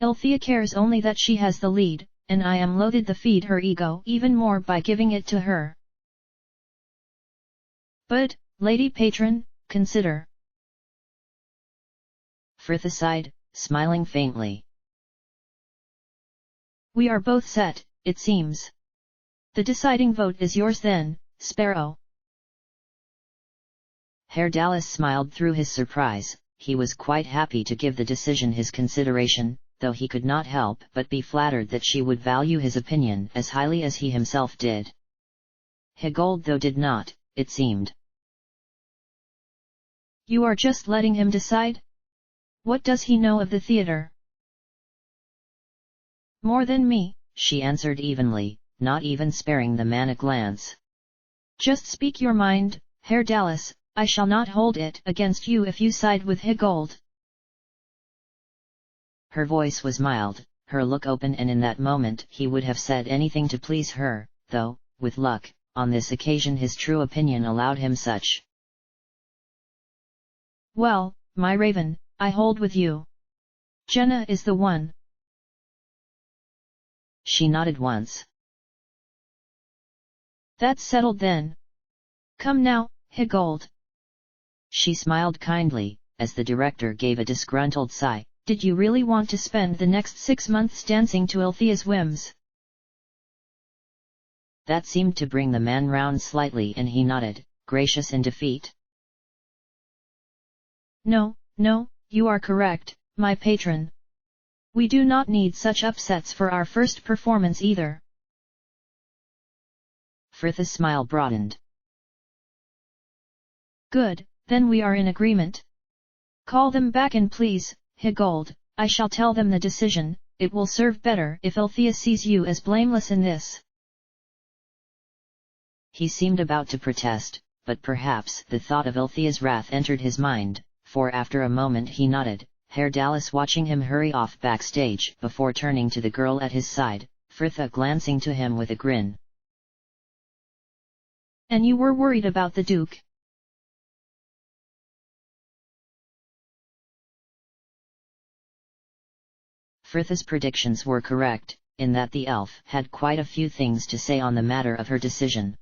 Althea cares only that she has the lead, and I am loath to feed her ego even more by giving it to her. But, Lady Patron, consider. Frithha sighed, smiling faintly. We are both set, it seems. The deciding vote is yours then, Sparrow. Herr Dallas smiled through his surprise. He was quite happy to give the decision his consideration, though he could not help but be flattered that she would value his opinion as highly as he himself did. Higold though did not, it seemed. You are just letting him decide? What does he know of the theatre? More than me, she answered evenly, not even sparing the man a glance. Just speak your mind, Herr Dallas, I shall not hold it against you if you side with Higold. Her voice was mild, her look open, and in that moment he would have said anything to please her, though, with luck, on this occasion his true opinion allowed him such. Well, my raven, I hold with you. Jenna is the one. She nodded once. That's settled then. Come now, Higold. She smiled kindly, as the director gave a disgruntled sigh. Did you really want to spend the next 6 months dancing to Althea's whims? That seemed to bring the man round slightly, and he nodded, gracious in defeat. No, you are correct, my patron. We do not need such upsets for our first performance either. Frithha's smile broadened. Good, then we are in agreement. Call them back in please, Higold. I shall tell them the decision. It will serve better if Althea sees you as blameless in this. He seemed about to protest, but perhaps the thought of Althea's wrath entered his mind, for after a moment he nodded, Herr Dallas watching him hurry off backstage before turning to the girl at his side, Frithha glancing to him with a grin. And you were worried about the Duke? Frithha's predictions were correct, in that the elf had quite a few things to say on the matter of her decision.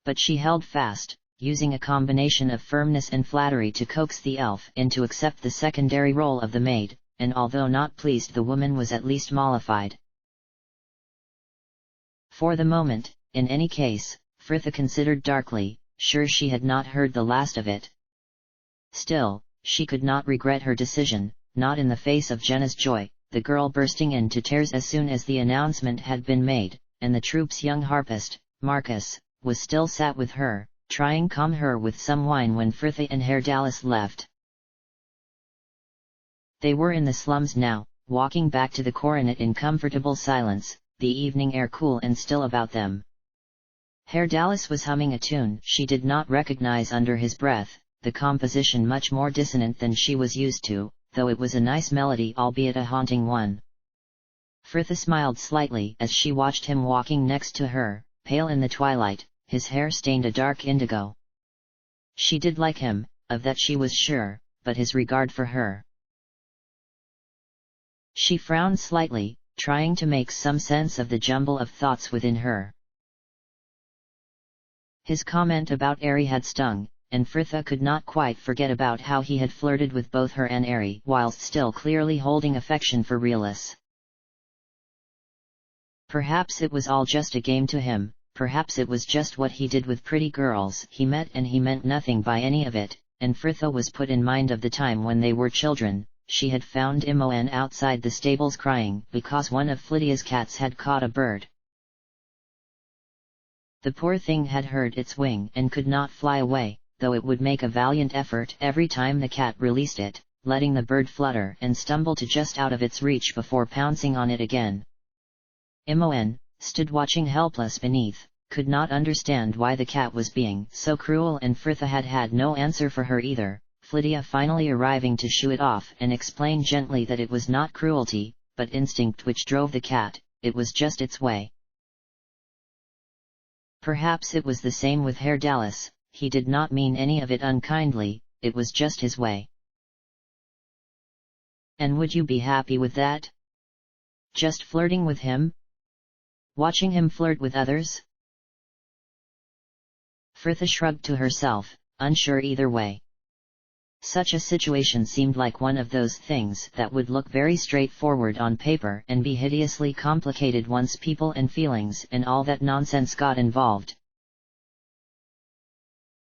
But she held fast, using a combination of firmness and flattery to coax the elf into accept the secondary role of the maid, and although not pleased, the woman was at least mollified. For the moment, in any case, Frithha considered darkly, sure she had not heard the last of it. Still, she could not regret her decision, not in the face of Jenna's joy, the girl bursting into tears as soon as the announcement had been made, and the troupe's young harpist, Marcus, was still sat with her, trying calm her with some wine when Frithha and Herr Dallas left. They were in the slums now, walking back to the coronet in comfortable silence, the evening air cool and still about them. Herr Dallas was humming a tune she did not recognize under his breath, the composition much more dissonant than she was used to, though it was a nice melody, albeit a haunting one. Frithha smiled slightly as she watched him walking next to her, pale in the twilight, his hair stained a dark indigo. She did like him, of that she was sure, but his regard for her. She frowned slightly, trying to make some sense of the jumble of thoughts within her. His comment about Ari had stung, and Frithha could not quite forget about how he had flirted with both her and Ari whilst still clearly holding affection for Relis. Perhaps it was all just a game to him, perhaps it was just what he did with pretty girls he met, and he meant nothing by any of it, and Frithha was put in mind of the time when they were children. She had found Imoen outside the stables crying because one of Flydia's cats had caught a bird. The poor thing had hurt its wing and could not fly away, though it would make a valiant effort every time the cat released it, letting the bird flutter and stumble to just out of its reach before pouncing on it again. Imoen stood watching helpless beneath, could not understand why the cat was being so cruel, and Fritha had no answer for her either, Flydia finally arriving to shoo it off and explain gently that it was not cruelty, but instinct which drove the cat, it was just its way. Perhaps it was the same with Herr Dallas, he did not mean any of it unkindly, it was just his way. And would you be happy with that? Just flirting with him? Watching him flirt with others? Fritha shrugged to herself, unsure either way. Such a situation seemed like one of those things that would look very straightforward on paper and be hideously complicated once people and feelings and all that nonsense got involved.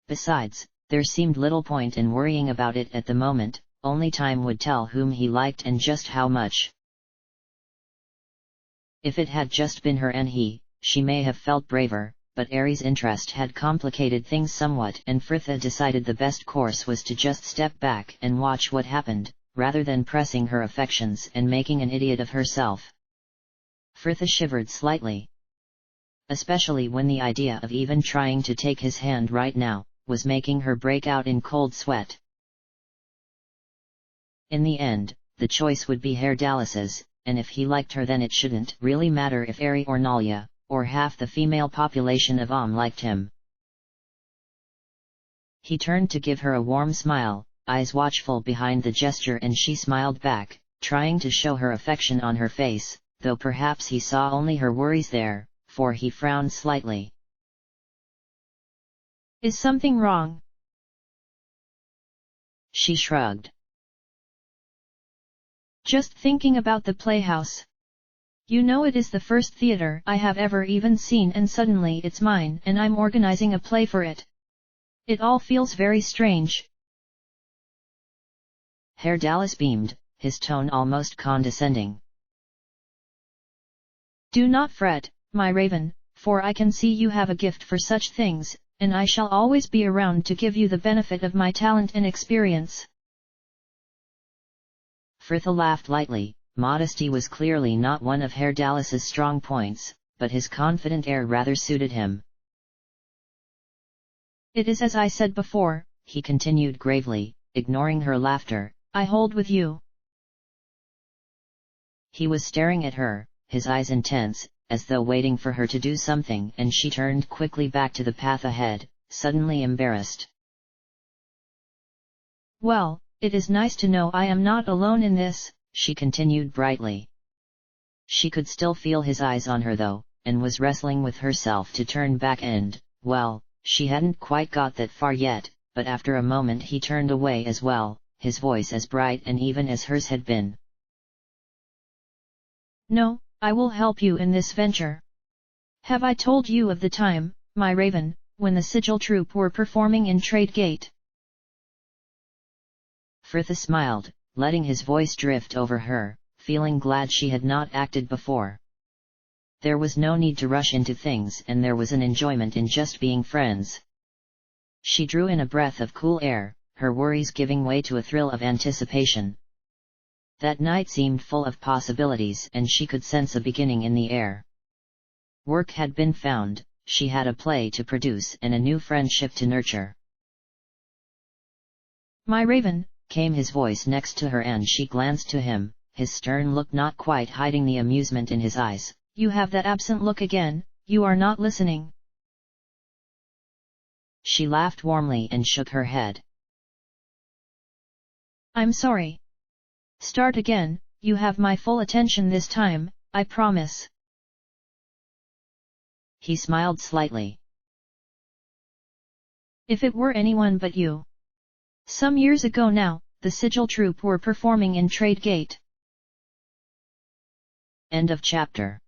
Besides, there seemed little point in worrying about it at the moment, only time would tell whom he liked and just how much. If it had just been her and he, she may have felt braver, but Aries' interest had complicated things somewhat, and Fritha decided the best course was to just step back and watch what happened, rather than pressing her affections and making an idiot of herself. Fritha shivered slightly. Especially when the idea of even trying to take his hand right now was making her break out in cold sweat. In the end, the choice would be Herr Dallas's, and if he liked her then it shouldn't really matter if Ari or Nalia, or half the female population of liked him. He turned to give her a warm smile, eyes watchful behind the gesture, and she smiled back, trying to show her affection on her face, though perhaps he saw only her worries there, for he frowned slightly. Is something wrong? She shrugged. Just thinking about the playhouse. You know, it is the first theater I have ever even seen, and suddenly it's mine and I'm organizing a play for it. It all feels very strange. Herr Dallas beamed, his tone almost condescending. Do not fret, my raven, for I can see you have a gift for such things, and I shall always be around to give you the benefit of my talent and experience. Fritha laughed lightly. Modesty was clearly not one of Herr Dallas's strong points, but his confident air rather suited him. It is as I said before, he continued gravely, ignoring her laughter, I hold with you. He was staring at her, his eyes intense, as though waiting for her to do something, and she turned quickly back to the path ahead, suddenly embarrassed. Well, it is nice to know I am not alone in this, she continued brightly. She could still feel his eyes on her though, and was wrestling with herself to turn back and, well, she hadn't quite got that far yet, but after a moment he turned away as well, his voice as bright and even as hers had been. No, I will help you in this venture. Have I told you of the time, my raven, when the Sigil troupe were performing in Trade Gate? Fritha smiled, letting his voice drift over her, feeling glad she had not acted before. There was no need to rush into things, and there was an enjoyment in just being friends. She drew in a breath of cool air, her worries giving way to a thrill of anticipation. That night seemed full of possibilities, and she could sense a beginning in the air. Work had been found, she had a play to produce and a new friendship to nurture. My raven, came his voice next to her, and she glanced to him, his stern look not quite hiding the amusement in his eyes. You have that absent look again, you are not listening. She laughed warmly and shook her head. I'm sorry. Start again, you have my full attention this time, I promise. He smiled slightly. If it were anyone but you. Some years ago now, the Sigil troupe were performing in Trade Gate. End of chapter.